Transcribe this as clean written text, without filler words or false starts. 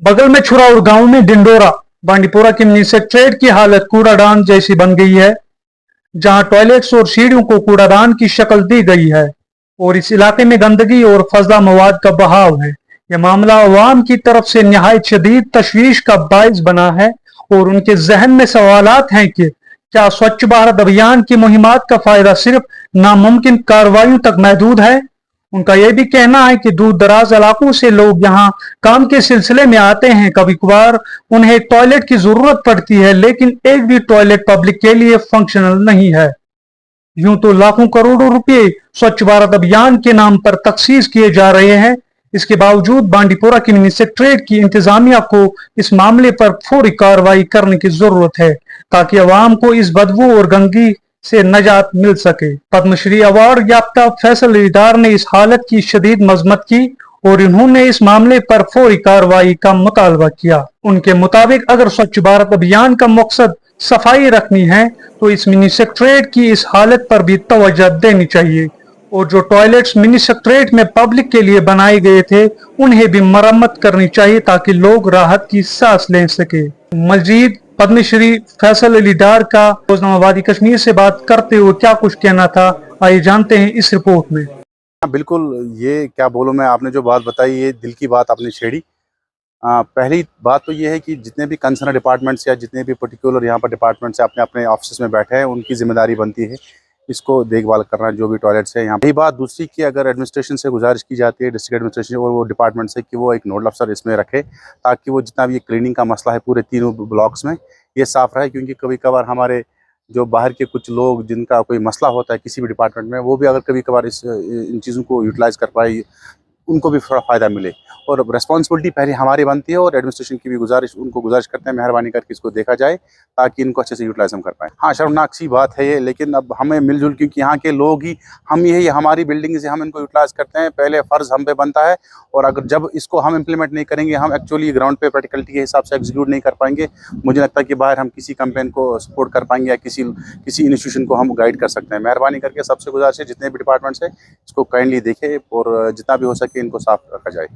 बगल में छुराउर गांव में डिंडोरा बांडीपोरा के मिनी सेक्रेटरीट की हालत कूड़ादान जैसी बन गई है, जहां टॉयलेट्स और सीढ़ियों को कूड़ादान की शक्ल दी गई है और इस इलाके में गंदगी और फजला मवाद का बहाव है। यह मामला अवाम की तरफ से निहायत शदीद तशवीश का बाइस बना है और उनके जहन में सवालात हैं कि क्या स्वच्छ भारत अभियान की मुहिमात का फायदा सिर्फ नामुमकिन कार्रवाइयों तक महदूद है। उनका यह भी कहना है कि दूर दराज इलाकों से लोग यहाँ काम के सिलसिले में आते हैं, कभी कभार उन्हें टॉयलेट की जरूरत पड़ती है, लेकिन एक भी टॉयलेट पब्लिक के लिए फंक्शनल नहीं है। यूं तो लाखों करोड़ों रुपए स्वच्छ भारत अभियान के नाम पर तखसीस किए जा रहे हैं, इसके बावजूद बांडीपोरा की मिनी सेक्रेटरीट की इंतजामिया को इस मामले पर फौरी कार्रवाई करने की जरूरत है ताकि अवाम को इस बदबू और गंदगी से नजात मिल सके। पद्मश्री अवार्ड याफ्ता फैसल इदार ने इस हालत की शदीद मजम्मत की और इन्होंने इस मामले पर फौरी कार्रवाई का मुतालबा किया। उनके मुताबिक अगर स्वच्छ भारत अभियान का मकसद सफाई रखनी है तो इस मिनी सेक्रेटरीट की इस हालत पर भी तवज्जो देनी चाहिए और जो टॉयलेट्स मिनी सेक्रेटरीट में पब्लिक के लिए बनाए गए थे उन्हें भी मरम्मत करनी चाहिए ताकि लोग राहत की सांस ले सके। मजीद पद्मश्री फैसल अली डार का रोजनामा वादी कश्मीर से बात करते हुए क्या कुछ कहना था, आइए जानते हैं इस रिपोर्ट में। हाँ बिल्कुल, ये क्या बोलूँ मैं, आपने जो बात बताई ये दिल की बात आपने छेड़ी। पहली बात तो ये है कि जितने भी कंसर्न डिपार्टमेंट्स या जितने भी पर्टिकुलर यहाँ पर डिपार्टमेंट्स हैं अपने अपने ऑफिस में बैठे हैं, उनकी जिम्मेदारी बनती है इसको देखभाल करना, जो भी टॉयलेट्स है यहाँ। यही बात दूसरी की अगर एडमिनिस्ट्रेशन से गुजारिश की जाती है, डिस्ट्रिक्ट एडमिनिस्ट्रेशन और वो डिपार्टमेंट से, कि वो एक नोडल अफसर इसमें रखे ताकि वो जितना भी ये क्लीनिंग का मसला है पूरे तीनों ब्लॉक्स में ये साफ रहे। क्योंकि कभी कभार हमारे जो बाहर के कुछ लोग जिनका कोई मसला होता है किसी भी डिपार्टमेंट में, वो भी अगर कभी कभार इन चीज़ों को यूटिलाइज कर पाए, उनको भी थोड़ा फ़ायदा मिले। और रिस्पॉन्सिबिलिटी पहले हमारी बनती है और एडमिनिस्ट्रेशन की भी उनको गुजारिश करते हैं मेहरबानी करके इसको देखा जाए ताकि इनको अच्छे से यूटिलाइज हम कर पाएँ। हाँ, शर्मनाक सी बात है ये, लेकिन अब हमें मिलजुल, क्योंकि यहाँ के लोग ही हम यही हमारी बिल्डिंग से हम इनको यूटिलाइज करते हैं, पहले फ़र्ज़ हम पे बनता है। और अगर जब इसको हम इम्प्लीमेंट नहीं करेंगे, हम एक्चुअली ग्राउंड पे प्रैक्टिकलिटी के हिसाब से एग्जीक्यूट नहीं कर पाएंगे, मुझे लगता है कि बाहर हम किसी कैंपेन को सपोर्ट कर पाएंगे या किसी इंस्टीट्यूशन को हम गाइड कर सकते हैं। मेहरबानी करके सबसे गुजारिश है जितने भी डिपार्टमेंट्स हैं इसको काइंडली देखें और जितना भी हो सके इनको साफ रखा जाए।